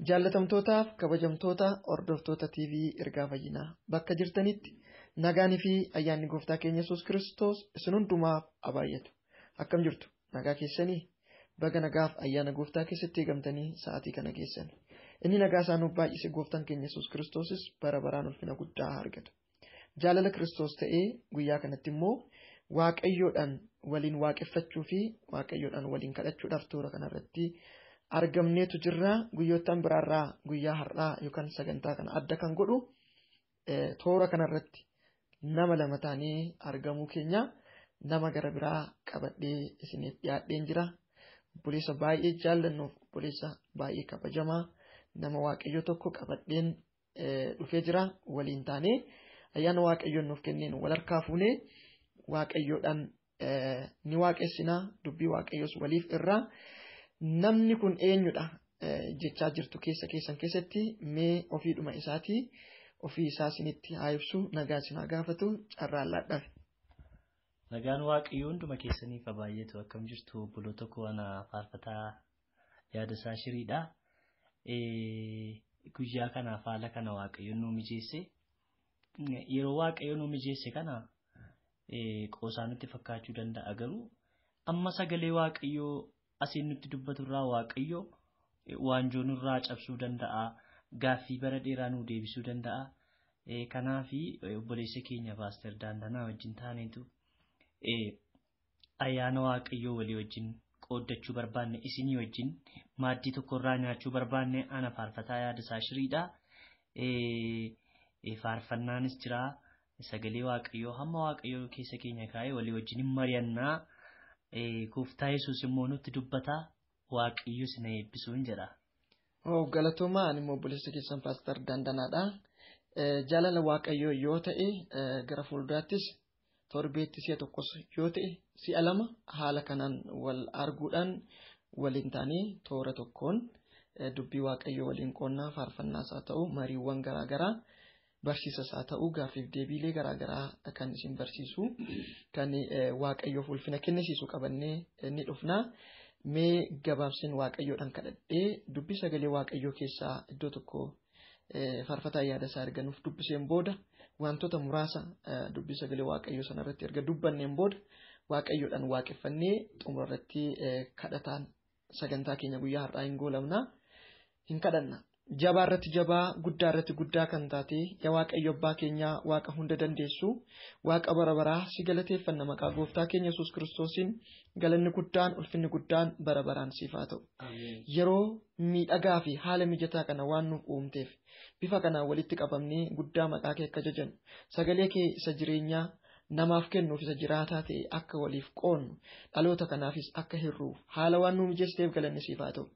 Jaallatamtootaaf kabajamtoota hordoftoota TV Ergaa Fayyinaa bakka jirtanitti nagaanii fi ayyaanni gooftaa keenya Yesuus Kiristoos isin hundumaaf haa baay'atu. Akkam jirtu nagaa keessanii baga nagaaf ayyaana gooftaa keessatti eegamtanii sa'aatii kana geessan. Inni nagaa isaa nuuf baay'ise gooftaan keenya Yesuus Kiristoosis bara baraan ulfina guddaa haa argatu. Jaalala Kiristoos ta'ee guyyaa kanatti immoo Waaqayyoodhaan waliin waaqeffachuu fi Waaqayyoodhaan waliin kadhachuudhaaf toora kanarratti argamneetu jirra. Guyyoottan biraarraa guyyaa har'aa yookaan sagantaa kana adda kan godhu toora kanarratti nama lama taanii argamuu keenya. Nama gara biraa qabadhee isiniif dhiyaadheen jira. Obboleessa baay'ee jaallannuuf obboleessa baay'ee kabajamaa nama Waaqayyo tokko qabadheen dhufee jira. Waliin taanee ayyaana Waaqayyoon nuuf kenneen wal harkaa fuunee Waaqayyoodhaan ni waaqessinaa, dubbii Waaqayyoos waliif irraa. Namni kun eenyudha jechaa jirtu keessan keessatti mee ofiidhuma isaatii ofii isaa isinitti haa ibsu, nagaa isin haa gaafatu, carraan laadhaaf. Nagaan Waaqayyoo hunduma keessaniif haa baay'atu. Akkam jirtu obboloota koo ana faarfataa Yaadasaa Shiriidha. Guyyaa kanaaf haala kana Waaqayyoon nu mijeesse. Yeroo Waaqayyoon nu mijeesse kana qoosaa nutti fakkaachuu danda'a, garuu amma sagalee Waaqayyoo asiin nutti dubbatu irraa Waaqayyo waanjoo nurraa cabsuu danda'a, gaaffii bara dheeraa nu deebisuu danda'a. Kanaafi obboleessa keenya Paaster Daandanaa wajjin taaneetu ayyaana Waaqayyoo walii wajjin qooddachuu barbaanne, isinii wajjin maaddii tokkorraa nyaachuu barbaanne. Ana faarfataa Yaadasaa Shiriidha. Faarfannaanis jira. Sagalee Waaqayyoo hamma Waaqayyoo keessa keenya kaa'ee walii wajjin mari'annaa. Gooftaa Yesuus immoo nutti dubbata. Waaqayyo isin eebbisuun jedha. Galatoomaa. Ani immoo obboleessa keessan Paaster Daandanaadha. Jaalala Waaqayyoo yoo ta'e gara fuulduraattis torbeetti si'a tokkos yoo ta'e si'a lama haala kanaan wal arguudhaan waliin taanee toora tokkoon dubbii Waaqayyoo waliin qoonnaa, faarfannaas haa ta'u, mariiwwan garaagaraa, barsiisas haa ta'u, gaaffiif deebiilee garaagaraa kan isin barsiisu, kan Waaqayyoof ulfina kennisiisu qabannee ni dhufna. Mee gabaabsin Waaqayyoodhaan kadhadhee dubbii sagalee Waaqayyoo keessaa iddoo tokko faarfataa Yaadasaa erganuuf dubbiseen booda wantoota muraasa dubbii sagalee Waaqayyoo sanarratti erga dubbanneen booda Waaqayyoodhaan waaqeffannee xumurarratti kadhataan sagantaa keenya guyyaa har'aa hin goolabna. Hin kadhanna. Jabaa irratti jabaa, guddaa irratti guddaa kan taate yaa Waaqayyo abbaa keenyaa, Waaqa hunda dandeessu, Waaqa bara baraa si galateeffanna. Maqaa gooftaa keenya Yesuus Kiristoosiin galanni guddaan, ulfinni guddaan bara baraan siif haa ta'u. Yeroo miidhagaa fi haala mijataa kana waan nuuf uumteef bifa kanaan walitti qabamnee guddaa maqaa kee akka jajannu, sagalee kee isa jireenyaa namaaf kennuuf isa jiraataa ta'e akka waliif qoonnu, dhaloota kanaafis akka hirruuf haala waan nu mijeesseef galanni siif haa ta'u.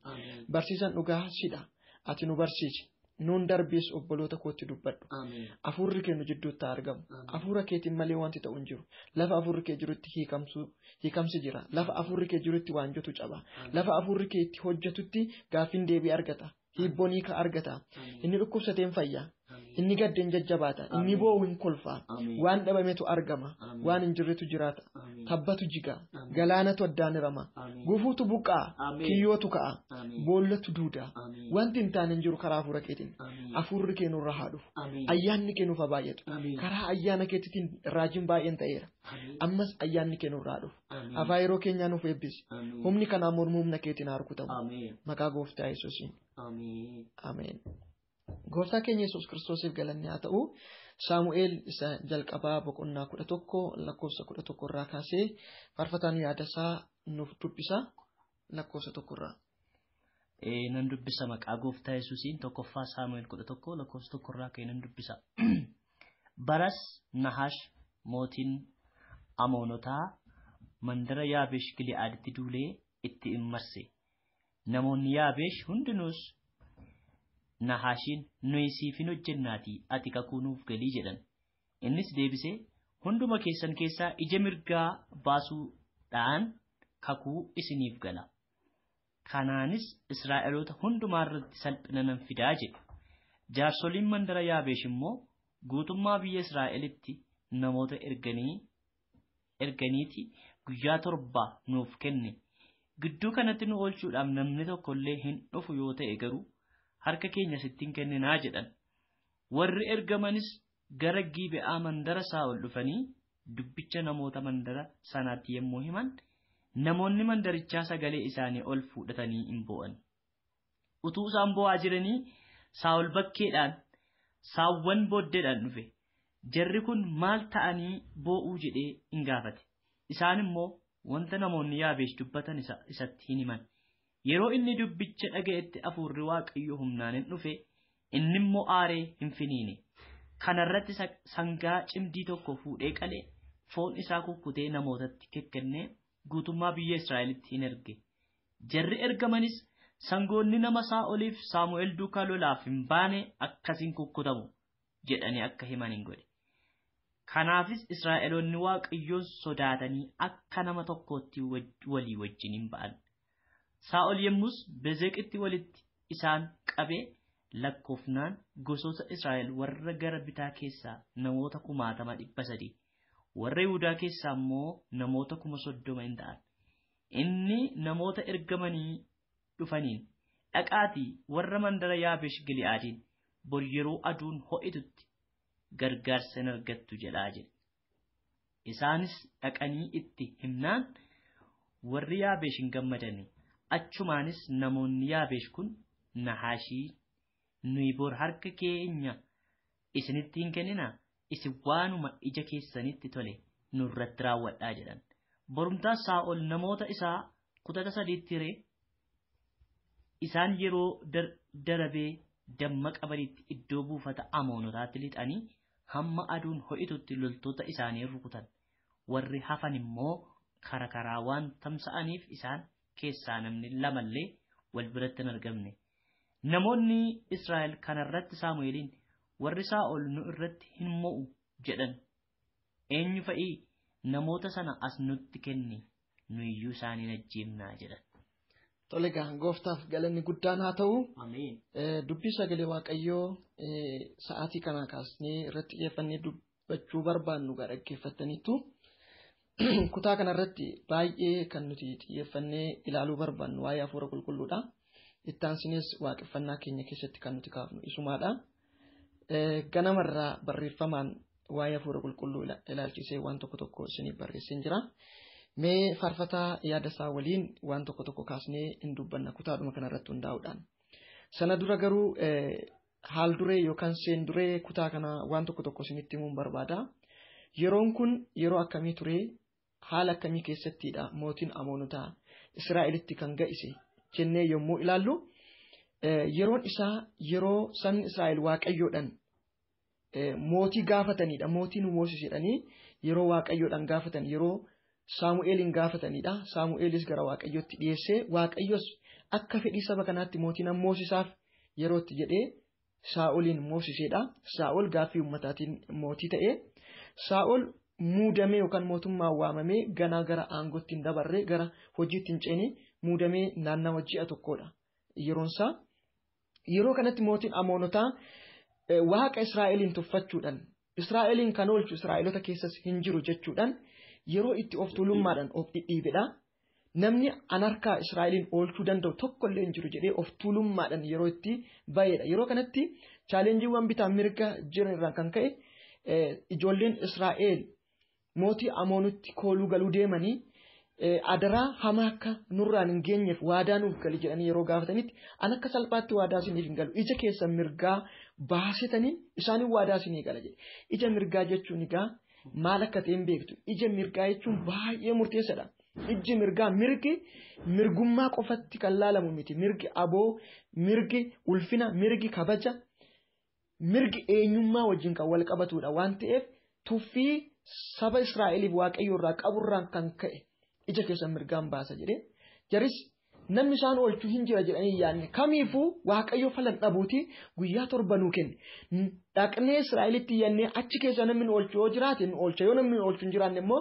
Barsiisan dhugaa sidha. Ati nu barsiisi, nuun darbiis obboloota kootti dubbadhu. Afurri kee nu jidduutti argamu. Afura keetiin malee wanti ta'u hin jiru. Lafa afurri kee jirutti hiikamsi jira. Lafa afurri kee jirutti waanjotu caba. Lafa afurri kee itti hojjetutti gaaffiin deebii argata. Hiibboon hiika argata. Inni dhukkubsateen fayyaa. Inni gaddeen jajjabaata. Inni boo'u hin kolfaa. Waan dhabametu argama. Waan hin jirretu jiraata. Tabbatu jiga. Galaanatu addaan irama. Gufuutu buqqaa. Kiyyootu ka'a. Boollatu duuda. Wanti hin taane hin jiru karaa afura keetiin. Afurri kee nurra haa dhufu. Ayyaanni kee nuuf haa baay'atu. Karaa ayyaana keetiitiin raajiin baay'een ta'eera. Ammas ayyaanni kee nurra haa dhufu. Afaa yeroo keenyaa nuuf eebbisi. Humni kanaa mormuu humna keetiin haa rukutamu. Maqaa gooftaa Yesuusiin. Ameen. Gooftaa keenya Yesuus Kiristoosiif galanni haa ta'u. Saamu'eel isa jalqabaa boqonnaa 11 lakkoofsa 11 irraa kaasee faarfataan Yaadasaa nuuf dubbisa. Lakkoofsa 1 irraa. Nan dubbisa maqaa gooftaa Yesuusiin. Tokkoffaa Saamu'eel 11 lakkoofsa 1 irraa ka'ee nan dubbisa. Baras Nahaash mootiin Amoonotaa mandara Yaabeesh Gili'aaditti duulee itti immarse. Namoonni Yaabeesh hundinuus Nahaashiin nuyi siif hin hojjennaatii ati kakuu nuuf galii jedhan. Innis deebisee hunduma keessan keessaa ija mirgaa baasuudhaan kakuu isiniif gala. Kanaanis Israa'eloota hundumaa irratti salphina nan fidaa jedhe. Jaarsoliin mandara Yaabeesh immoo guutummaa biyya Israa'elitti namoota erganiiti guyyaa 7 nuuf kenne. Gidduu kanatti nu oolchuudhaaf namni tokko illee hin dhufu yoo ta'e garuu harka keenya sittiin kenninaa jedhan. Warri ergamanis gara Gibe'aa mandara Saa'ol dhufanii dubbicha namoota mandara sanaatti yemmuu himan namoonni mandarichaa sagalee isaanii ol fuudhatanii hin boo'an. Utuu isaan boo'aa jiranii Saa'ol bakkeedhaan saawwan booddeedhaan dhufe. Jarri kun maal ta'anii boo'uu jedhee hin gaafate. Isaan immoo wanta namoonni Yaabeesh dubbatan isatti hin himan. Yeroo inni dubbicha dhaga'etti hafuurri Waaqayyoo humnaan hin dhufe, inni immoo aaree hin finiine. Kanarratti sangaa cimdii tokko fuudhee qalee foon isaa kukkutee namootatti kennee guutummaa biyya Israa'elitti hin erge. Jarri ergamanis sangoonni nama Saa'oliif Saamu'eel duukaa lolaaf hin baane akkasiin kukkutamu jedhanii akka himan hin godhe. Kanaafis Israa'eloonni Waaqayyoon sodaatanii akka nama tokkootti walii wajjin hin ba'an. Saa'ol yemmus Bezeqitti walitti isaan qabee lakkoofnaan gosoota Israa'el warra gara bitaa keessaa namoota 300,000, warra Yihuudaa keessaa immoo namoota 30,000 hin ta'an. Inni namoota ergamanii dhufaniin dhaqaatii warra mandara Yaabeesh Gili'aadiin bor yeroo aduun ho'itutti gargaarsa hin argattu jedhaa jedhe. Isaanis dhaqanii itti himnaan warri Yaabeesh hin gammadani. Achumaanis namoonni Yaabeesh kun Nahaashii, nuyi bor harka keenya isinitti hin kennina, isin waanuma ija keessanitti tole nurratti raawwadhaa jedhan. Borumtaas Saa'ol namoota isaa 13 ree isaan yeroo darabee damma qabanitti iddoo buufata Amoonotaatti lixanii hamma aduun ho'itutti loltoota isaanii rukutan. Warri hafan immoo karaa waan tamsa'aniif isaan keessaa namni lamallee wal biratti hin argamne. Namoonni Israa'el kanarratti Saamu'eeliin warri Saa'ol nu irratti hin mo'u jedhan. Eenyu fa'ii namoota sana as nutti kenni nuyiyyuu isaanii ajjeemnaa jedhan. Tole gooftaaf galanni guddaan haa ta'u. Ameen. Dubbii sagalee Waaqayyoo sa'aatii kana kaasnee irratti xiyyeeffannee dubbachuu barbaannu dhaggeeffattaniittu. Kutaa kanarratti baay'ee kan nuti xiyyeeffannee ilaaluu barbaannu waa'ee hafuura qulqulluudha. Ittaansinis waaqeffannaa keenya keessatti kan nuti kaafnu isumaadha. Ganamarraa barreeffamaan waa'ee hafuura qulqulluu ilaalchisee waan tokko isiniif barreesseen jira. Mee faarfataa yaada isaa waliin waan tokko kaasnee hin dubbanna kutaadhuma kanarratti hundaa'uudhaan. Sana dura garuu haal duree yookaan seen duree kutaa kana waan tokko isinitti himuun barbaada. Yeroon kun yeroo akkamii ture? Haala akkamii keessattidha mootiin Amoonotaa Israa'elitti kan ga'ise jennee yommuu ilaallu yeroon isaa yeroo sabni Israa'el Waaqayyoodhaan mootii gaafatanidha. Mootiin moosisedhanii yeroo Waaqayyoodhaan gaafatan yeroo Saamu'eelin gaafatanidha. Saamu'eelis gara Waaqayyootti dhiyeessee Waaqayyos akka fedhii saba kanaatti mootiin moosisaaf yerootti jedhee Saa'olin moosisedha. Saa'ol gaaffii ummataatiin mootii ta'ee Saa'ol muudamee yookaan mootummaa waamamee ganaa gara aangootti hin dabarree gara hojiitti hin ceene muudamee naannawa ji'a tokkodha. Yeroonsaa yeroo kanatti mootiin Amoonotaa Waaqa Israa'eliin tuffachuudhaan Israa'eliin kan oolchu Israa'elota keessas hin jiru jechuudhaan yeroo itti of tuulummaadhaan of dhidhiibedha. Namni an harkaa Israa'eliin oolchuu danda'u tokkollee hin jiru jedhee of tuulummaadhaan yeroo itti ba'edha. Yeroo kanatti chaalenjiiwwan bitaa mirga jiran irraan kan ka'e ijoolleen Israa'el mootii Amoonitti kooluu galuu deemanii adaraa hamaa akka nurraan hin geenyeef waadaa nuuf gali jedhanii yeroo gaafatanitti an akka salphaatti waadaa isiniif hin galu ija keessa mirgaa baasetanii isaanii waadaa isinii gala jedhe. Ija mirgaa jechuun egaa maal akka ta'e hin beektu. Ija mirgaa jechuun baay'ee murteessaadha. Iji mirgaa mirgi mirgummaa qofatti kan laalamu miti. Mirgi aboo, mirgi ulfina, mirgi kabaja, mirgi eenyummaa wajjin kan wal qabatudha waan ta'eef tuffii saba Israa'eliif Waaqayyo irraa qaburraan kan ka'e ija keessa mirgaan baasa jedhee jaris namni isaan oolchuu hin jira jedhanii yaadne kamiifuu Waaqayyo falan dhabuuti guyyaa 7 nuu kenne. Dhaqnee Israa'elitti yannee achi keessa namni oolchuu yoo jiraate nu oolcha yoo namni oolchuu hin jiraanne immoo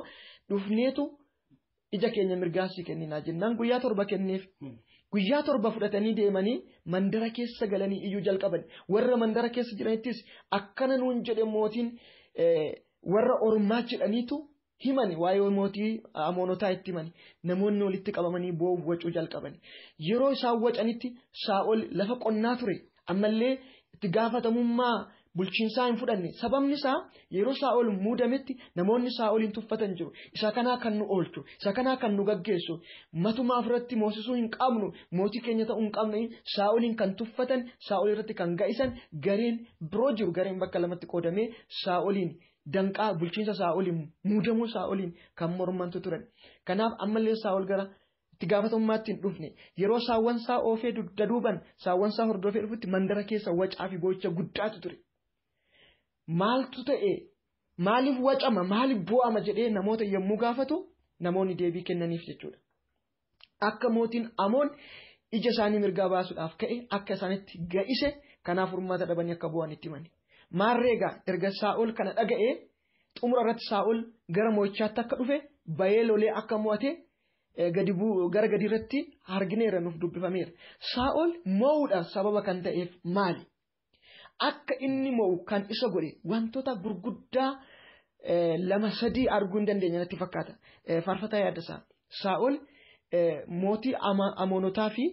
dhufneetu ija keenya mirgaan si kenninaa jennaan guyyaa 7 kenneef. Guyyaa 7 fudhatanii deemanii mandara keessa galanii iyyuu jalqaban. Warra mandara keessa jiranittis akkana nuun jedhe mootiin warra ormaa jedhaniitu himani waa'ee mootii Amoonotaa itti himani. Namoonni walitti qabamanii boo'uu wacuu jalqabani. Yeroo isaan wacanitti Saa'ol lafa qonnaa ture ammallee itti gaafatamummaa bulchiinsaa hin fudhanne. Sababni isaa yeroo Saa'ol muudametti namoonni Saa'olin tuffatan jiru. Isa kanaa kan nu oolchu, isa kanaa kan nu gaggeessu, matumaa ofirratti moosisuu hin qabnu, mootii keenya ta'uu hin qabne, Saa'olin kan tuffatan, Saa'ol irratti kan ga'isan gareen biroo jiru. Gareen bakka lamatti qoodamee Saa'olin danqaa bulchiinsa Saa'olin muudamuu Saa'olin kan mormantu turan. Kanaaf ammallee Saa'ol gara itti gaafatamummaatti hin dhufne. Yeroo saawwan isaa oofee duduuban, saawwan isaa hordofee dhufutti mandara keessa wacaa fi boo'icha guddaatu ture. Maaltu ta'e? Maaliif wacama? Maaliif boo'ama jedhee namoota yommuu gaafatu namoonni deebii kennaniif jechuudha. Akka mootiin Amoon ija isaanii mirgaa baasuudhaaf ka'e akka isaanitti ga'ise kanaaf furmaata dhabanii akka boo'an itti himani. Maarreegaa erga Saa'ol kana dhaga'ee xumura irratti Saa'ol gara moo'ichaatti akka dhufe bayee lolee akka mo'ate gara gadi irratti argineera nuuf dubbifameera. Saa'ol mo'uudhaaf sababa kan ta'eef maali? Akka inni mo'u kan isa godhe wantoota gurguddaa lama sadii arguu hin dandeenya natti fakkaata. Faarfataa yaadasaa Saa'ol mootii Amoonotaa fi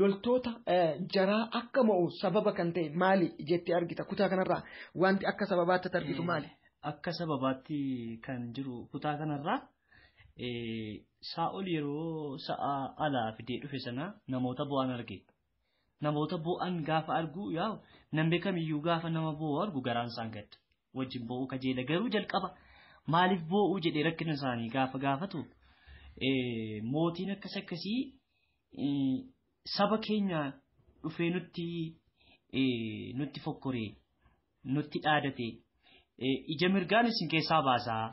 loltoota jaraa akka mo'u sababa kan ta'e maali jettee argita? Kutaa kanarraa wanti akka sababaatti argitu maali? Akka sababaatti kan jiru kutaa kanarraa Saa'ol yeroo sa'a alaa fidee dhufe sana namoota bu'an arge. Namoota bu'an gaafa argu yaa namni kamiyyuu gaafa nama bu'u argu garaan isaan gadda. Wajjin bu'uu kajeela garuu jalqaba maaliif bu'uu jedhee rakkina isaanii gaafa gaafatu mootiin akkasii saba keenya dhufee nutti fokkoree nutti dhaadate ija mirgaan isin keessaa baasaa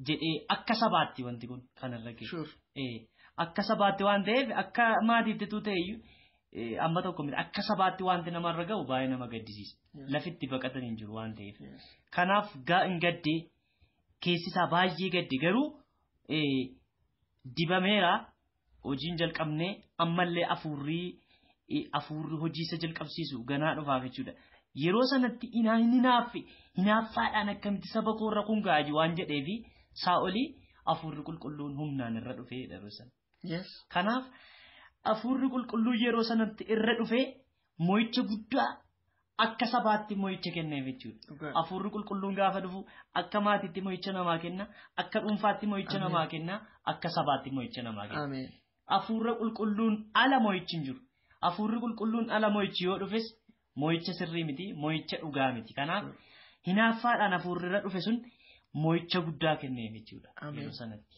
jedhee akka sabaatti wanti kun kanarra geessu. Akka sabaatti waan ta'eef akka maatiittuu ta'eyyuu amma tokko akka sabaatti wanti namarra ga'u baay'ee nama gaddisiisa. Lafitti baqatanii jiru waan ta'eef. Kanaaf hin gaddee keessi isaa baay'ee gadde garuu dibameera hojiin jalqabnee ammallee afuurri hojii isa jalqabsiisu ganaa dhufaaf jechuudha. Yeroo sanatti hinaaffaadhaan akkamitti saba koorra kun gaa'aji waan jedheefi Saa'olii afuurri qulqulluun humnaan irra dhufee yeroo sana. Kanaaf afuurri qulqulluu yeroo sanatti irra dhufee mo'icha guddaa akka sabaatti mo'icha kenneef jechuudha. Afuurri qulqulluun gaafa dhufu akka maatiitti mo'icha namaa kenna, akka dhuunfaatti mo'icha namaa kenna, akka sabaatti mo'icha namaa kenna. Afuurri qulqulluun ala mo'ichi hin jiru. Afuurri qulqulluun ala mo'ichi yoo dhufes mo'icha sirrii miti, mo'icha dhugaa miti. Kanaaf hinaaffaadhaan afuurri irra dhufe sun mo'icha guddaa kenneef jechuudha. Yeroo sanatti.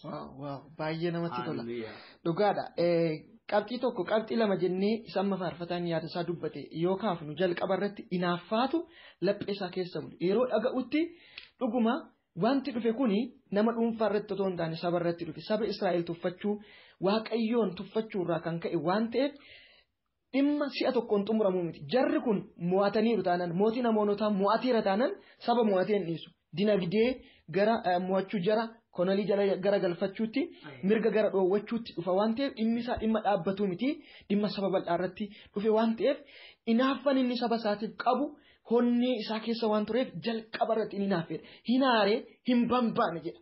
Baay'ee namatti tola. Dhugaadha. Qabxii tokko qabxii lama jennee amma faarfataan yaada isaa dubbate yoo kaafnu jalqaba irratti hinaaffaatu laphee isaa keessa bulu. Yeroo dhaga'utti dhuguma wanti dhufe kuni nama dhuunfaa irratti otoo hin taane saba irratti dhufe. Saba Israa'el tuffachuu Waaqayyoon tuffachuu irraa kan ka'e waan ta'eef dhimma si'a tokkoon xumuramuu miti. Jarri kun mo'ataniiru taanaan mootiin Amoonotaa mo'ateera taanaan saba mo'atee hin dhiisu. Dinagdee gara mo'achuu jara konolii jala gara galfachuutti mirga gara dhoowwachuutti dhufa waan ta'eef dhimmi isaa dhimma dhaabbatu miti. Dhimma saba bal'aa irratti dhufe waan ta'eef hinaaffan inni saba isaatiif qabu honnee isaa keessa waan tureef jalqaba irratti inni hinaaffeedha. Hinaaree hin bambaane jedha.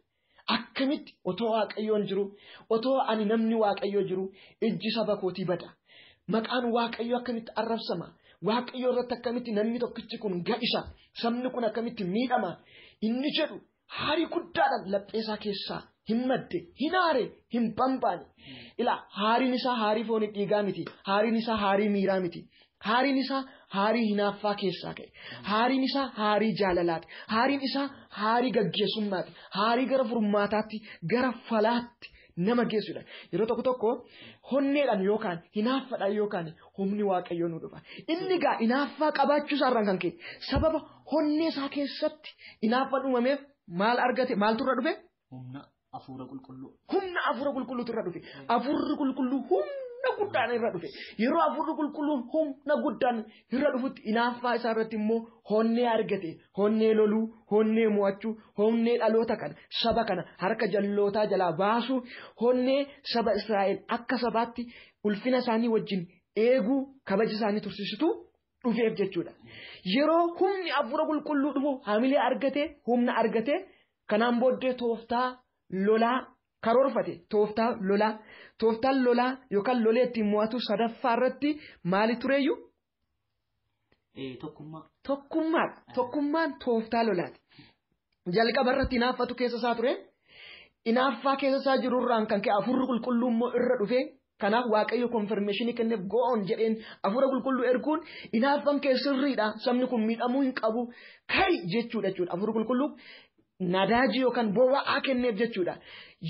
Akkamitti otoo Waaqayyoon jiru otoo ani namni Waaqayyoo jiru ijji saba kootii bada. Maqaan Waaqayyoo akkamitti arrabsama? Waaqayyoo irratti akkamitti namni tokkichi kun ga'isa? Sabni kun akkamitti miidhama? Inni jedhu haarii guddaadhaan laphee isaa keessaa hin madde, hin aare, hin bambaane. Ilaa haariin isaa haarii foonii dhiigaa miti. Haariin isaa haarii miiraa miti. Haariin isaa haarii hinaaffaa keessaa ka'e. Haariin isaa haarii jaalalaati. Haariin isaa haarii gaggeessummaati. Haarii gara furmaataatti, gara falaatti nama geessudha. Yeroo tokko honneedhaan yookaan hinaaffaadhaan yookaan humni Waaqayyoo nu dhufa. Inni gaa hinaaffaa qabaachuu isaarraan kan ka'e sababa honnee isaa keessatti hinaaffaan uumameef maal argate? Maaltu irra dhufe? Humna afuura qulqulluu. Humna afuura qulqulluutu irra dhufe. Afuurri qulqulluu humna guddaan irra dhufe. Yeroo afuurri qulqulluun humna guddaan irra dhufutti hinaaffaa isaa irratti immoo honnee argate. Honnee loluu, honnee mo'achuu, honnee dhaloota kana saba kana harka jallootaa jalaa baasuu, honnee saba Israa'el akka sabaatti ulfina isaanii wajjin eeguu, kabaja isaanii tursiisitu dhufeef jechuudha. Yeroo humni afuura qulqulluu dhufu hamilee argate, humna argate, kanaan booddee tooftaa lolaa karoorfate. Tooftaan lolaa yookaan lolee ittiin mo'atu sadaffaa irratti maali tureeyyuu? Tokkummaan tooftaa lolaati. Jalqaba irratti hinaaffatu keessa isaa ture. Hinaaffaa keessa isaa jirurraan kan ka'e hafuurri qulqulluun immoo irra dhufee kanaaf Waaqayyo konfirmeeshinii kenneef go'oon jedheen hafuura qulqulluu erguun hinaaffaan kee sirriidha sabni kun miidhamuu hin qabu kai jechuudha. Hafuura qulqulluu nadaajii yookaan boba'aa kenneef jechuudha.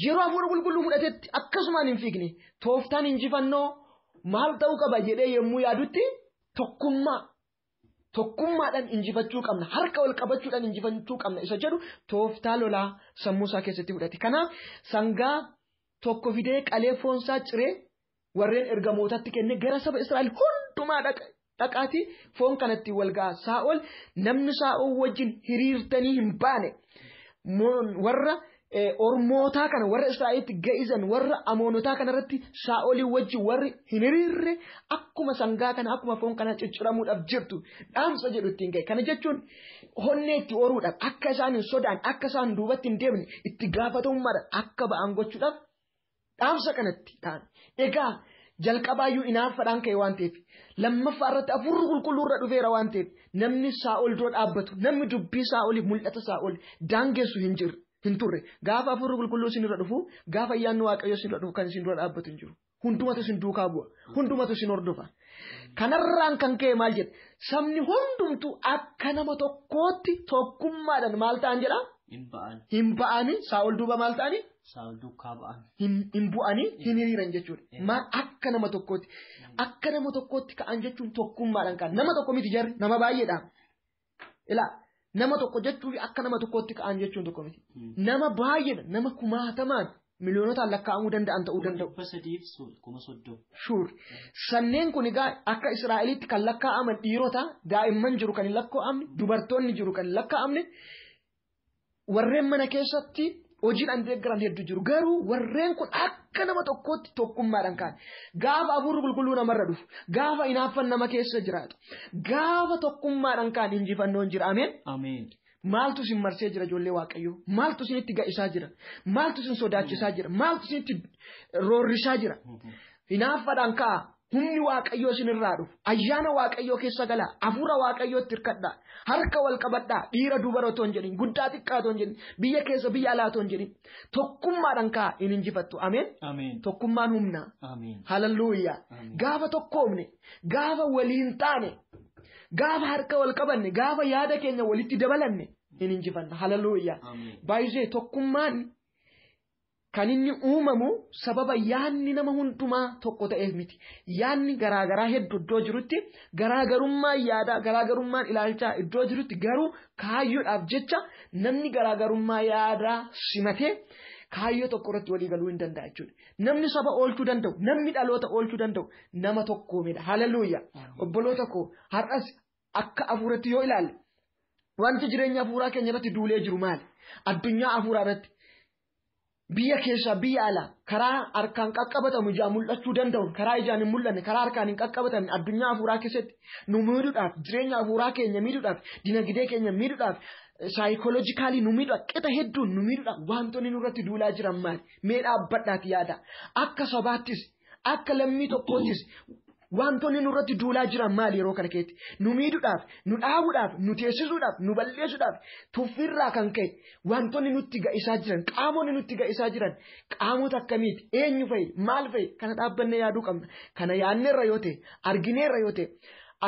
Yeroo hafuura qulqulluu fudhatetti akkasumaan hin fiigne tooftaan injifannoo maal ta'uu qaba jedhee yommuu yaadutti tokkummaadhaan injifachuu qabna. Harka wal qabachuudhaan injifachuu qabna isa jedhu tooftaa lolaa sammuu isaa keessatti fudhate. Kanaaf sangaa tokko fidee qalee foonsaa ciree warreen ergamootatti kenne gara saba Israa'el hundumaa dhaqaatii foon kanatti wal ga'a. Saa'ol namni Saa'ol wajjin hiriirtanii hin baane warra ormootaa kana warra Israa'elitti ga'izan warra amoonotaa kanarratti Saa'olii wajjin warri hin hiriirre akkuma sangaa kana akkuma foon kana cicciramuudhaaf jirtu dhaamsa jedhu ittiin ga'e. Kana jechuun honnee itti horuudhaaf akka isaan hin sodaan akka isaan duubatti hin deemne itti gaafatamummaadhaan akka ba'an gochuudhaaf dhaamsa kanatti ta'an. Egaa jalqabaayyuu inaaffaadhaan ka'e waan ta'eef lammaffaa irratti hafuurri qulqulluu irra dhufeera waan ta'eef namni Saa'ol dura dhaabbatu namni dubbii Saa'olii mul'ata Saa'ol daangessu hin turre gaafa hafuurri qulqulluu isin irra dhufu gaafa ayyaanni Waaqayyoo isin irra dhufu kan isin dura dhaabbatu hin jiru. Hundumatu isin duukaa bu'a. Hundumatu isin hordofa. Kanarraan kan ka'e maal jedha sabni hundumtuu akka nama tokkootti tokkummaadhaan maal ta'an jedha. Hin ba'anii Saa'ol duuba maal ta'anii? Saa'ol duukaa ba'an. Hin bu'anii hin hiriiran jechuudha. Maal akka nama tokkootti. Akka nama tokkootti ka'an jechuun tokkummaadhaan ka'an. Nama tokko miti jarri nama baay'eedhaan. Ilaa nama tokko jechuun akka nama tokkootti ka'an jechuun tokko miti. Nama baay'eedha. Nama kumaatamaan miliyoonotaan lakkaa'amuu danda'an ta'uu danda'u. Shuur. Sanneen kun egaa akka Israa'elitti kan lakkaa'aman dhiirota daa'imman jiru kan hin lakkaa'amne dubartoonni jiru kan hin lakkaa'amne. Warreen mana keessatti hojiidhaan deeggaran hedduu jiru. Garuu warreen kun akka nama tokkootti tokkummaadhaan ka'an. Gaafa hafuurri qulqulluu namarra dhufu. Gaafa hinaaffaan nama keessa jiraatu. Gaafa tokkummaadhaan ka'an injifannoon jira. Ameen. Maaltu isin marsee jira ijoollee Waaqayyoo? Maaltu isinitti ga'isaa jira? Maaltu isin sodaachisaa jira? Maaltu isinitti roorrisaa jira? Hinaaffaadhaan ka'a. Humni Waaqayyoo isinirraa dhufu. Ayyaana Waaqayyoo keessa galaa. Hafuura Waaqayyootti hirkadhaa. Harka wal qabadhaa. Dhiira dubara otoo hin jedhin. Guddaa xiqqaa otoo hin jedhin. Biyya keessa biyya alaa otoo hin jedhin. Tokkummaadhaan ka'a hin injifattu. Ameen. Tokkummaan humnaa. Hallelujaa. Gaafa tokkoomne. Gaafa waliin taane. Gaafa harka wal qabanne. Gaafa yaada keenya walitti dabalanne. Hin injifanna. Hallelujaa. Baay'ee tokkummaan. Kan inni uumamu sababa yaanni nama hundumaa tokko ta'eef miti. Yaanni garaagaraa hedduu iddoo jirutti garaagarummaa yaadaa garaagarummaan ilaalchaa iddoo jirutti garuu kaayyoodhaaf jecha namni garaagarummaa yaadaa simatee kaayyoo tokko irratti walii galuu hin danda'a jechuudha. Namni saba oolchuu danda'u, namni dhaloota oolchuu danda'u nama tokkoomedha. Hallelujaa. Obboloota koo har'as akka hafuuratti yoo ilaalle wanti jireenya hafuuraa keenya irratti duulee jiru maali? Addunyaa hafuuraa irratti. Biyya keessa biyya alaa karaa harkaan qaqqabatamu ijaan mul'achuu danda'u karaa ijaan hin mul'anne karaa harkaan hin qaqqabatamne addunyaa hafuuraa keessatti nu miidhuudhaaf jireenya hafuuraa keenya miidhuudhaaf dinagdee keenya miidhuudhaaf saayikooloojikaalii nu miidhuudhaaf qixa hedduun nu miidhuudhaaf wantoonni nurratti duulaa jiran maali? Mee dhaabbadhaati yaada akka sabaattis akka lammii tokkoottis wantoonni nurratti duulaa jiran maali yeroo kana keessatti? Nu miidhuudhaaf, nu dhaabuudhaaf, nu teessisuudhaaf, nu balleessuudhaaf tuffirraa kan ka'e wantoonni nutti ga'isaa jiran, qaamonni nutti ga'isaa jiran qaamota akkamiiti? Eenyu fa'i? Maal fa'i? Kana dhaabbannee yaaduu qabna. Kana yaadneerra yoo ta'e, argineerra yoo ta'e,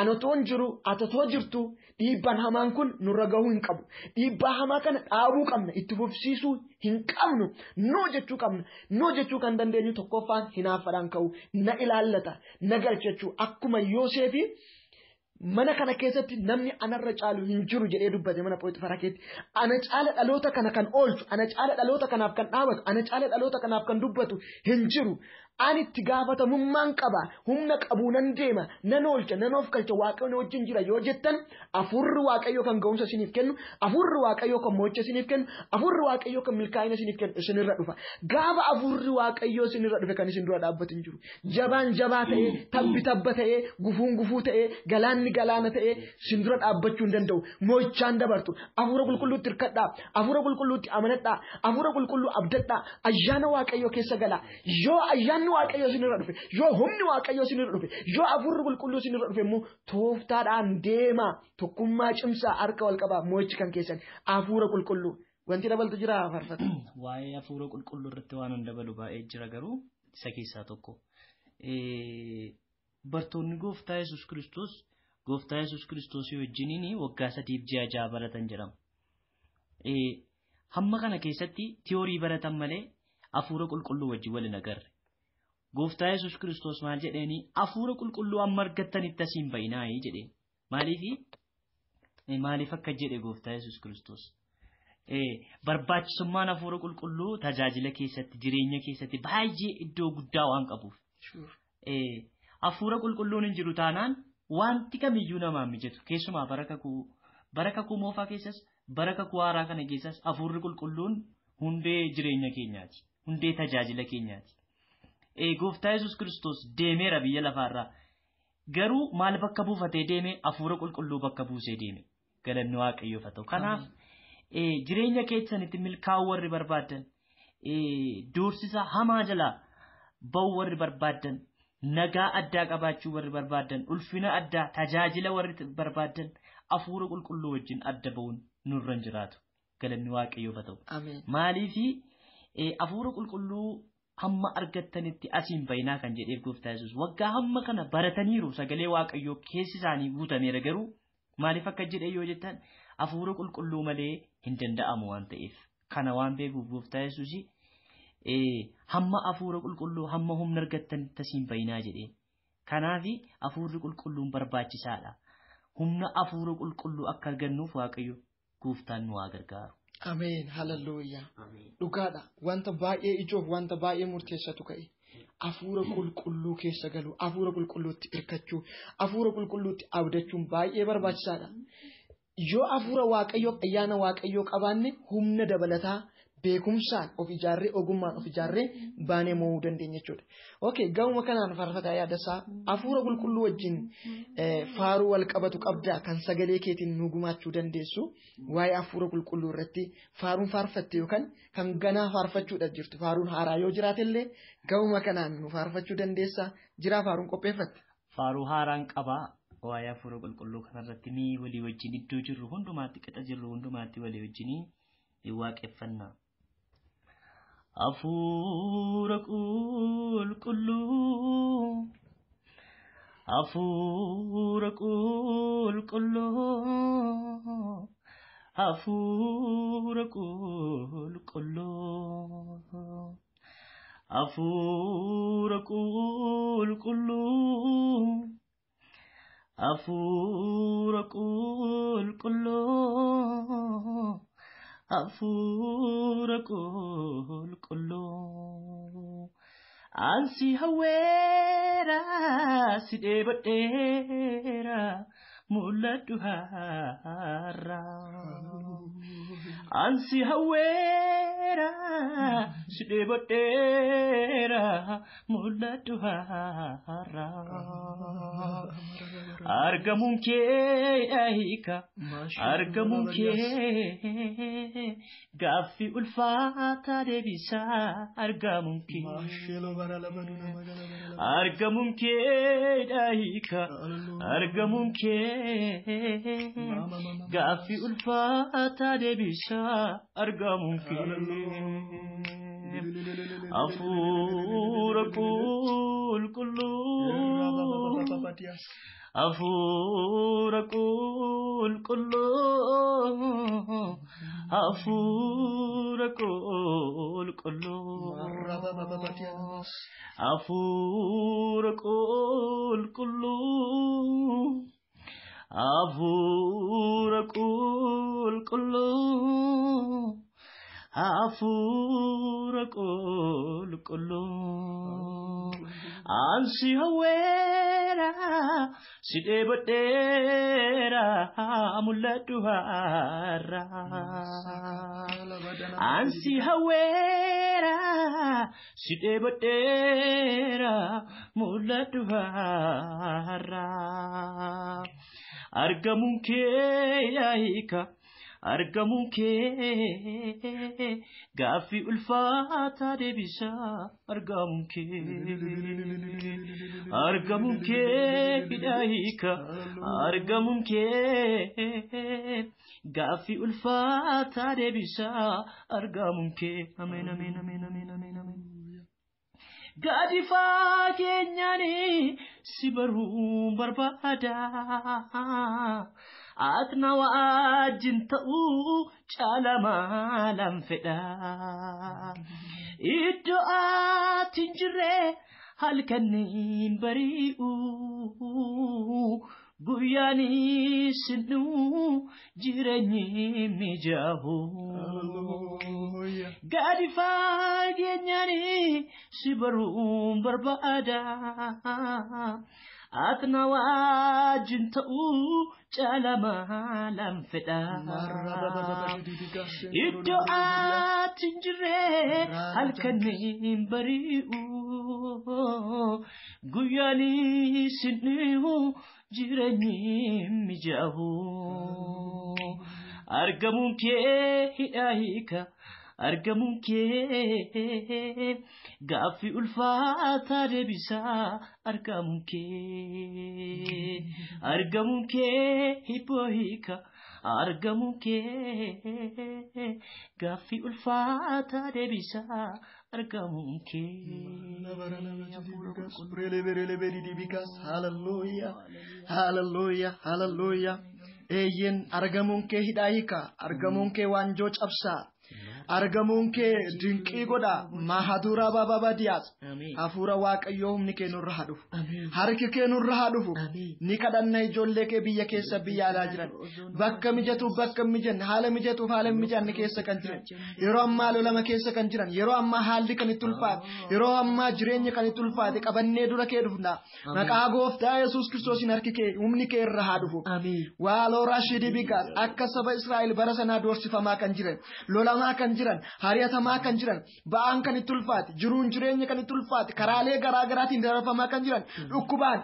anotoon jiru, atatoo jirtu dhiibbaan hamaan kun nurra gahuu hin qabu. Dhiibbaa hamaa kana dhaabuu qabna, itti fufsiisuu hin qabnu. Noo jechuu qabna. Noo jechuu kan dandeenyu tokkoffaan hinaaffaadhaan ka'u. Na ilaallata, na galchachuu akkuma Yoosefi mana kana keessatti namni anarra caalu hin jiru jedhee dubbate mana Pooxifaraa keessatti. Ana caala dhaloota kana kan oolchu, ana caala dhaloota kanaaf kan dhaabatu, ana caala dhaloota kanaaf kan dubbatu hin jiru. Ani itti gaafatamummaan qaba, humna qabuu nan deema, nan oolcha, nan of galcha, Waaqayyo wajjin jira yoo jettan hafuurri Waaqayyoo kan ga'umsa isiniif kennu, hafuurri Waaqayyoo kan mo'icha isiniif kennu, hafuurri Waaqayyoo kan milkaa'ina isiniif kennu isinirra dhufa. Gaafa hafuurri Waaqayyoo isinirra dhufe kan isin dura dhaabbatu hin jiru. Jabaan jabaa ta'ee, tabbi tabba ta'ee, gufuun gufuu ta'ee, galaanni galaana ta'ee isin dura dhaabbachuu hin danda'u. Mo'ichaan dabartu. Hafuura qulqulluutti hirkadhaa, hafuura qulqulluutti amanadhaa, hafuura qulqulluu abdadhaa, ayyaana Waaqayyoo keessa galaa. Yoo ayyaana ayyaanni waaqayyoo isinirra dhufe yoo humni waaqayyoo isinirra dhufe yoo hafuurri qulqulluu isinirra dhufe immoo tooftaadhaan deemaa tokkummaa cimsaa harka wal qabaa mo'ichi kan keessan hafuura qulqulluu wanti dabaltu jira faarfata. Waa'ee hafuura qulqulluu irratti waan hin dabalu baay'ee jira garuu isa keessaa tokko. Bartoonni gooftaa Yesuus Kiristoos wajjiniin waggaa 3.6 baratan jedhama. Hamma kana keessatti tiyoorii baratan malee hafuura qulqulluu wajjin waliin agarre. Gooftaa Yesuus Kiristoos maal jedheeni hafuura qulqulluu amma argattanitti asiin bayinaa jedheen. Maaliif akka jedhe gooftaa Yesuus Kiristoos? Barbaachisummaan hafuura qulqulluu tajaajila keessatti jireenya keessatti baay'ee iddoo guddaa waan qabuuf. Hafuura qulqulluun hin jiru taanaan wanti kamiyyuu namaan mijatu keessumaa bara kakuu moofaa keessas bara kakuu haaraa kana keessas hafuurri qulqulluun hundee jireenya keenyaati hundee tajaajila keenyaati. Gooftaa Yesuus Kiristoos deemeera biyya lafaarraa garuu maal bakka buufatee deeme hafuura qulqulluu bakka buusee deeme galanni waaqayyoof haa ta'u. Kanaaf jireenya keessanitti milkaa'uu warri barbaadan doorsisa hamaa jalaa ba'uu warri barbaadan nagaa addaa qabaachuu warri barbaadan ulfina addaa tajaajila warri barbaadan hafuura qulqulluu wajjin adda ba'uun nurra jiraatu galanni waaqayyoof haa ta'u. Maaliif hafuura qulqulluu hamma argattanitti asiin bayinaa kan jedheef gooftaa Yesuus waggaa hamma kana barataniiru sagalee waaqayyoo keessi isaanii guutameera garuu maaliif akka jedhe yoo jettan hafuura qulqulluu malee hin danda'amu waan ta'eef kana waan beekuuf gooftaa Yesuus hamma hafuura qulqulluu hamma humna argattanitti asiin bayinaa jedhee. Kanaaf hafuurri qulqulluun barbaachisaadha. Humna hafuura qulqulluu akka argannuuf waaqayyo gooftaan nu haa gargaaru. Ameen. Hallelujaa. Dhugaadha. Wanta baay'ee ijoof wanta baay'ee murteessatu ka'e. Hafuura qulqulluu keessa galu, hafuura qulqulluutti hirkachuu, hafuura qulqulluutti abdachuun baay'ee barbaachisaadha. Yoo hafuura waaqayyoo ayyaana waaqayyoo qabaanne humna dabalataa beekumsaan of ijaarree ogummaan of ijaarree baanee mo'uu dandeenya jechuudha. Okay, gahuma kanaan faarfataa yaadasaa hafuura qulqulluu wajjin faaruu wal qabatu qabdaa kan sagalee keetiin nu gumaachuu dandeessu waa'ee hafuura qulqulluu irratti faaruun faarfatte yookaan kan ganaa faarfachuudha jirtu faaruun haaraa yoo jiraatellee gahuma kanaan nu faarfachuu dandeessaa jiraa faaruun qopheeffatte. Faaruu haaraan qabaa. Waa'ee hafuura qulqulluu kanarratti ni walii wajjin iddoo jirru hundumaatti qixa jirru hundumaatti walii wajjin waaqeffannaa. Hafuura qulqulluu hafuura qulqulluu hafuura qulqulluu hafuura qulqulluu hafuura qulqulluu hafuura qulqulluu ansi hawweera si dheebodheera mul'adhu har'aa ansi hawweera si dheebodheera mul'adhu har'aa argamuun kee hiika argamuun kee gaaffii ulfaataa deebisaa argamuun kee argamuun kee hiika argamuun kee gaaffii ulfaataa deebisaa argamuun kee hafuura qulqulluu hafuura qulqulluu hafuura qulqulluu hafuura qulqulluu hafuura qulqulluu hafuura qulqulluu ansi hawweera si dheebodheera mul'adhu har'aa ansi hawweera si dheebodheera mul'adhu har'aa argamuun kee hiika argamuun kee gaaffii ulfaataa deebisaa argamuun kee hidhaa hiika argamuun kee gaaffii ulfaataa deebisaa argamuun kee ameen ameen ameen ameen ameen ameen gadi fageenyaani si baruu barbaada atna wajjin ta'uu caala maalan fedha iddoo ati hin jirre halkaniin bari'u guyyaanii sinuu jireenyi mijaa'u gadi fageenyaani si baruu barbaada atna wajjin ta'uu caala maalan fedha iddoo ati hin jirre halkaniin bari'u guyyaanii sinuu jireenyi mijaa'u argamuun kee hidhaa hiika argamuun kee gaaffii ulfaataa deebisaa argamuun kee hibboo hiika argamuun kee gaaffii ulfaataa deebisaa argamuun kee hallelujah hallelujah hallelujah eeyyen argamuun kee hidhaa hiika argamuun kee waanjoo cabsaa argamuun kee dinqii godha mahadura bababadiyaas hafuura waaqayyoo humni kee nurra haadhuuf harki kee nurra haadhuuf ni kadhanna ijoollee kee biyya keessa biyya alaa jiran bakka mijatu bakka mijanne haala mijatuuf haala mijanne keessa kan jiran yeroo ammaa lolama keessa kan jiran yeroo ammaa haalli kan itti ulfaate yeroo ammaa jireenya kan itti ulfaate qabannee dura kee dhufna maqaa gooftaa Yesuus Kiristoosiin harki kee humni kee irra haadhuuf waaloo rashidi bigaas akka saba Israa'el bara sanaa doorsifamaa kan jiran lolamaa kan jiran hariyatamaa kan jiran ba'aan kan itti ulfaate jiruun jireenya kan itti ulfaate karaalee garaa garaatiin darafamaa kan jiran dhukkubaan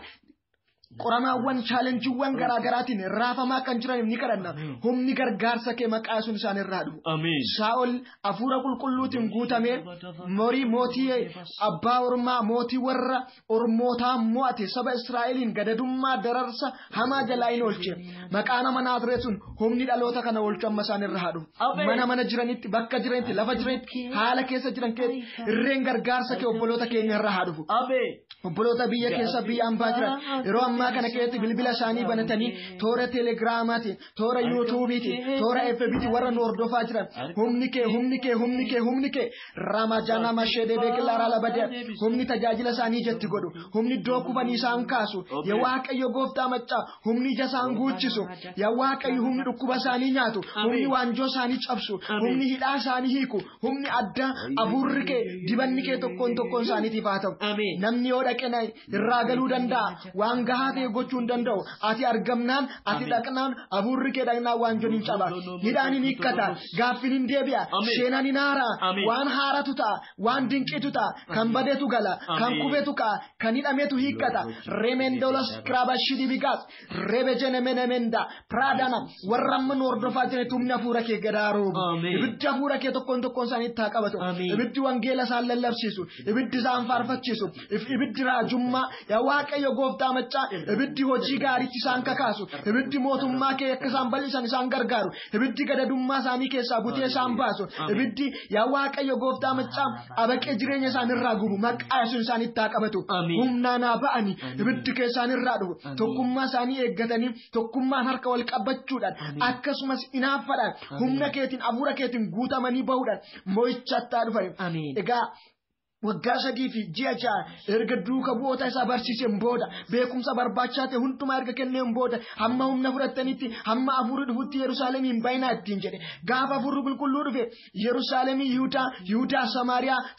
qoramaawwan chaalenjiiwwan garaa garaatiin raafamaa kan jiran ni kadhanna humni gargaarsa kee maqaa sun isaan irraa dhufu Saa'ol hafuura qulqulluutiin guutamee mootii abbaa ormaa mootii warra ormootaa mo'ate saba Israa'eliin gadadummaa dararsa hamaa jalaa hin oolche maqaa nama Naazreet sun humni dhaloota kana oolchu amma isaan irraa dhufu mana jiranitti bakka jiranitti lafa jiranitti haala keessa jiran keetti irreen gargaarsa kee obboloota keenya irraa dhufu obboloota biyya keessa biyya ambaa jiran yeroo ammaa kana keessatti bilbila isaanii banatanii toora telegiraamaatiin toora yuutuubiitiin toora FB'tiin warra nu hordofaa jiran humni kee ramajana mashede beekilaaraa labadee humni tajaajila isaanii jetti godhu humni iddoo kubanii isaan kaasu yaa waaqayyo gooftaa maccaa humni ija isaan guuchisu yaa waaqayyo humni dhukkuba isaanii nyaatu humni waanjoo isaanii cabsu humni hidhaa isaanii hiiku humni adda abuurri kee dibanni kee tokkoon isaaniitiif haa ta'u namni yoo dhaqee irraa galuu danda'a waan gahaa ta'e gochuu hin danda'u ati argamnaan ati dhaqnaan abuurri kee dhaqnaan waanjoon hin caba hidhaan hin hiikkata gaaffiin hin deebi'a seenaan hin haaraa waan haaratu ta'a waan dinqitu ta'a kan badeetu gala kan kubeetu ka'a kan hidhameetu hiikkata remendolos krabashidi bigaas rebejenemenemenda pradana warra amma nu hordofaa jiretu humni hafuura kee gadaaru ibiddi hafuura kee tokkoon isaaniitti haa qabatu ibiddi wangeela isaan lallabsiisu ibiddi isaan faarfachiisu ibiddi raajummaa yaa waaqayyo gooftaa maccaa ibiddi hojii gaariitti isaan kakaasu ibiddi mootummaa kee akka isaan bal'isan isaan gargaaru ibiddi gadadummaa isaanii keessaa butee isaan baasu ibiddi yaa waaqayyo gooftaa maccaa abaqee jireenya isaan irraa gubu maqaa Yesuus isaaniitti haa qabatu humnaan haa ba'anii ibiddi keessaan irraa dhufu tokkummaa isaanii eeggatanii tokkummaan harka wal qabachuudhaan akkasumas inaaffaadhaan humna keetiin hafuura keetiin guutamanii bahuudhaan mo'ichatti haa dhufan egaa waggaa 3 fi ji'a 6 erga duuka bu'oota isaa barsiiseen booda beekumsa barbaachisaa ta'e hundumaa erga kenneen booda hamma humna fudhatanitti hamma hafuurri dhufutti Yerusaalemiin baay'inaa ittiin jedhe gaafa hafuurri qulqulluu dhufe Yerusaalemii Yihuudaa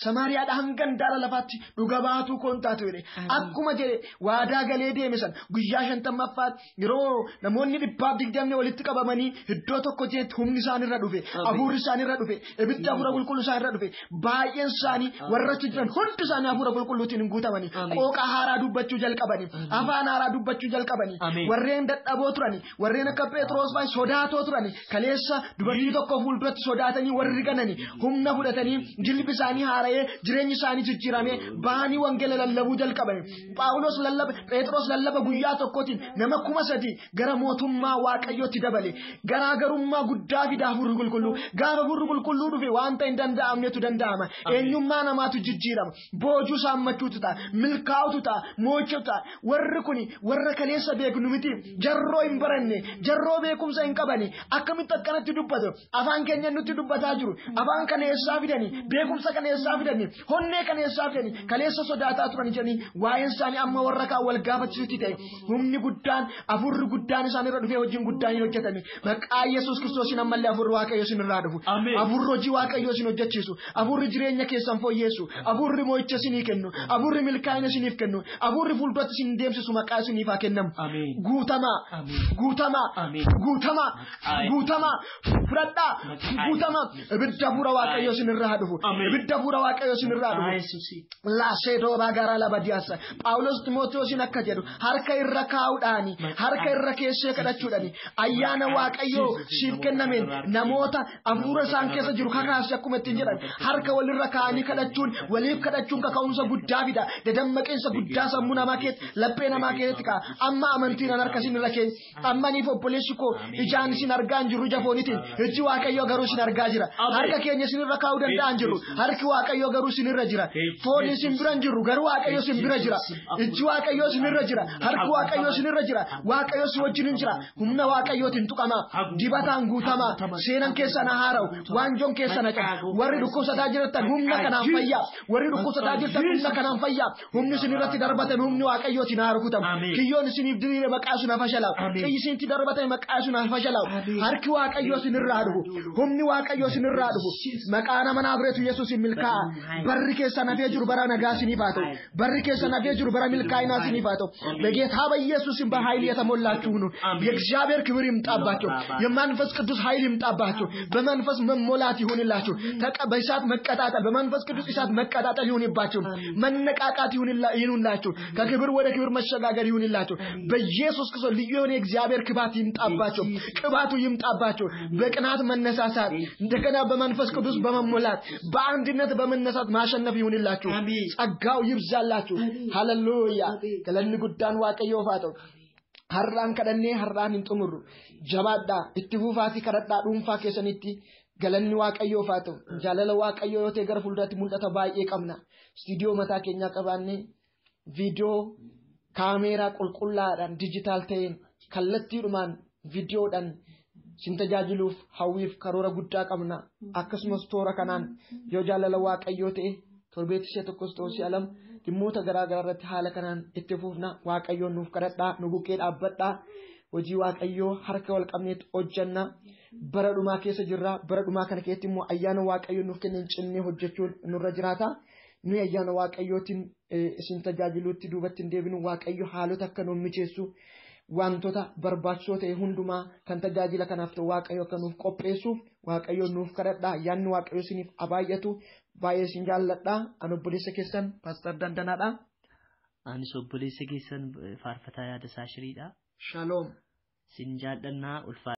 Samaariyaadha hanga daara lafaatti dhuga baatu kontaatu jedhe akkuma jedhe waadaa galee deemisan guyyaa 50ffaa yeroo namoonni 120 walitti qabamanii iddoo tokko jeetti humni isaan irra dhufe hafuurri isaan irra dhufe ibidda hafuura qulqulluu isaan irra dhufe baay'een isaanii warra turan hundi isaanii hafuura qulqulluutiin guutamanii qooqa haaraa dubbachuu jalqabanii afaan haaraa dubbachuu jalqabanii warreen dadhaboo turanii warreen akka Phexros fa'aa sodaatoo turanii kaleessa dubartii tokko fuulduratti sodaatanii warri gananii humna fudhatanii jilbi isaanii haara'ee jireenyi isaanii jijjiiramee bahanii wangeela lallabuu jalqabanii Phaawulos lallaba Phexros lallaba guyyaa tokkotiin nama 3,000 gara mootummaa Waaqayyootti dabale garaagarummaa guddaa fida hafuurri qulqulluu gaafa hafuurri qulqulluu dhufe wanta hin danda'amnetu danda'ama eenyummaa namaatu jijjiirama boojuu saammachuutu ta'a milkaa'utu ta'a moo'utu ta'a warri kuni warra kaleessa beeknu miti jarroo hin baranne jarroo beekumsa hin qabani akkamitti akkanatti dubbatu afaan keenya nutti dubbataa jiru afaan kaleessaa fidanii beekumsa kaleessaa fidanii honnee kaleessaa fidanii kaleessa sodaataa turan jedhanii waa'een isaanii amma warra kaan wal gaafachisuutti ta'e humni guddaan hafuurri guddaan isaanirra dhufee hojiin guddaan hin hojjetame maqaa Yesuus Kiristoosiin ammallee hafuurri Waaqayyoo isinirraa dhufu hafuurri hojii Waaqayyoo isin hojjechiisu hafuurri jireenya keessan fooyyeessu hafuurri moo'icha isinii kennu hafuurri milkaa'ina isiniif kennu hafuurri fuulduratti isin deemsisu maqaa isiniif haa kennamu guutamaa fudhadhaa guutamaa ibidda hafuura Waaqayyoo isinirraa dhufu ibidda hafuura Waaqayyoo isinirraa dhufu laaseedoo baagaraa labadiyaasa Phaawulos Timootewoosin akka jedhu harka irra kaa'uudhaani harka irra keessee kadhachuudhaani ayyaana Waaqayyoo siif kennameen namoota hafuura isaan keessa jiru kakaase akkuma ittiin jedhan harka walirra kaa'anii kadhachuun waliif kadhachuun kaka'umsa guddaa fida dadammaqinsa guddaa sammuu namaa keessatti laphee namaa keessatti ka'a amma amantiin harka isin irra keessa ammaniif obboleessi koo ijaan isin argaa jiru jafoonitiin iji Waaqayyoo garuu isin argaa jira harka keenya isin irra kaa'uu danda'an jiru harki Waaqayyoo garuu isin irra jira foon isin bira jiru garuu Waaqayyoo isin bira jira iji Waaqayyoo isin irra jira harki Waaqayyoo isin irra jira Waaqayyoo si wajjin jira humna Waaqayyootiin tuqama dibataan guutama seenan keessa na haara'u waanjoon keessa na cabu warri dhukkubsataa jirtan humna kanaan fayyaa warri dhukkubsataa jirtan humna kanaan fayyaa humni isin irratti darbatame humni Waaqayyootiin haa rukutamu kiyyoon isiniif diriire maqaa sun hafashalaa'u xiyyi isinitti darbatame maqaa sun hafashalaa'u harki Waaqayyoo isin irraa dhufu humni Waaqayyoo isin irraa dhufu maqaa nama Naazreetu Yesuusin milkaa'a barri keessa nafee jiru bara nagaa isiniif haa ta'u barri keessa nafee jiru bara milkaa'inaa isiniif haa ta'u በጌታ በኢየሱስም በኃይል የተሞላችሁ ሁኑ የእግዚአብሔር ክብር ይምጣባችሁ የመንፈስ ቅዱስ ኃይል ይምጣባችሁ በመንፈስ መሞላት ይሁንላችሁ በእሳት መቀጣጠል በመንፈስ ቅዱስ እሳት መቀጣጠል ይሁንባችሁ መነቃቃት ይሁንላችሁ ከክብር ወደ ክብር መሸጋገር ይሁንላችሁ በኢየሱስ ክርስቶስ ልዩ የሆነ የእግዚአብሔር ቅባት ይምጣባችሁ ቅባቱ ይምጣባችሁ በቅናት መነሳሳት እንደገና በመንፈስ ቅዱስ በመሞላት በአንድነት በመነሳት ማሸነፍ ይሁንላችሁ ጸጋው ይብዛላችሁ ሃሌሉያ ገለኒ ጉዳን Waaqayyoo faatu har'aan kadhannee har'aan hin xumurru jabaadhaa itti fuufaatii kadhadhaa dhuunfaa keessanitti galanni Waaqayyoo faatu jaalala Waaqayyoo yoo ta'e gara fuulduraatti mul'ata baay'ee qabna istiidiyoo mataa keenyaa qabaannee viidiyoo kaameeraa qulqullaadhaan dijitaal ta'een kallattiidhumaan viidiyoodhaan sin tajaajiluuf hawwiif karoora guddaa qabna akkasumas toora kanaan yoo jaalala Waaqayyoo ta'e torbeetti ishee tokkos ta'uu si alam dhimmoota garaagaraa irratti haala kanaan itti fufna Waaqayyoon nuuf kadhadhaa nu bukkee dhaabbadhaa hojii Waaqayyoo harka wal qabneetti hojjanna bara dhumaa keessa jirra bara dhumaa kana keessatti immoo ayyaana Waaqayyoo nuuf kennan cinnee hojjechuun nurra jiraata nu ayyaana Waaqayyootiin isin tajaajiluutti duubatti hin deebinu Waaqayyo haalota akka nu mijeessu wantoota barbaachisoo ta'e hundumaa kan tajaajila kanaaf ta'u Waaqayyo akka nuuf qopheessuuf Waaqayyo nuuf kadhadhaa ayyaanni Waaqayyo isiniif abaayatu baay'ee isin jaalladhaa ani obboleessa keessan Paaster Dandanaadha anis obboleessa keessan faarfataa Yaadasaa Shiriidha Shalom sin jaalladhaa ulfa